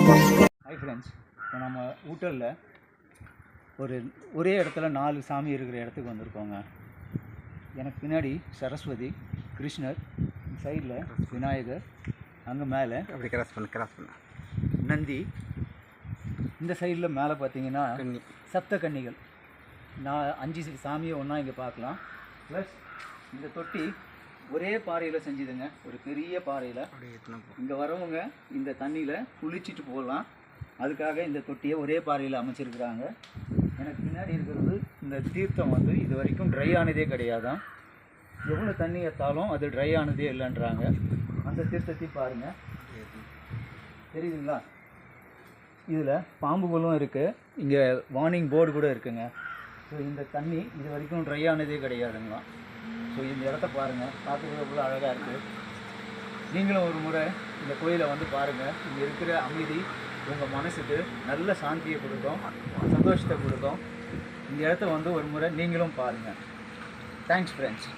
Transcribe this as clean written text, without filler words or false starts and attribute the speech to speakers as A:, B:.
A: Hi friends, இப்போ நம்ம ஊட்டலில் ஒரே இடத்துல 4 சாமி இருக்கிற இடத்துக்கு வந்திருக்கோங்க. எனக்கு பின்னாடி சரஸ்வதி, கிருஷ்ணர், சைடில் விநாயகர், அங்கே மேலே
B: அப்படி கிராஸ் பண்ண
A: நந்தி, இந்த சைடில் மேலே பார்த்தீங்கன்னா சப்த கன்னிகள். 5 சாமியை ஒன்றா இங்கே பார்க்கலாம். ப்ளஸ் இந்த தொட்டி ஒரே பாறையில் செஞ்சுதுங்க, ஒரு பெரிய பாறையில். இங்கே வரவங்க இந்த தண்ணியில் குளிச்சுட்டு போகலாம். அதுக்காக இந்த தொட்டியை ஒரே பாறையில் அமைச்சிருக்கிறாங்க. எனக்கு பின்னாடி இருக்கிறது இந்த தீர்த்தம் இது வரைக்கும் ட்ரை ஆனதே கிடையாதான். எவ்வளோ தண்ணி ஏற்றாலும் அது ட்ரை ஆனதே இல்லைன்றாங்க. அந்த தீர்த்தத்தை பாருங்கள், தெரியுதுங்களா? இதில் பாம்புகளும் இருக்குது, இங்கே வார்னிங் போர்டு கூட இருக்குங்க. ஸோ இந்த தண்ணி இது வரைக்கும் ட்ரை ஆனதே கிடையாதுங்களா. ஸோ இந்த இடத்த பாருங்கள், பார்க்கறது எவ்வளோ அழகாக இருக்குது. நீங்களும் ஒரு முறை இந்த கோயிலை பாருங்கள். இங்கே இருக்கிற அமைதி உங்கள் மனசுக்கு நல்ல சாந்தியை கொடுக்கும், சந்தோஷத்தை கொடுக்கும். இந்த இடத்த ஒரு முறை நீங்களும் பாருங்கள். Thanks friends.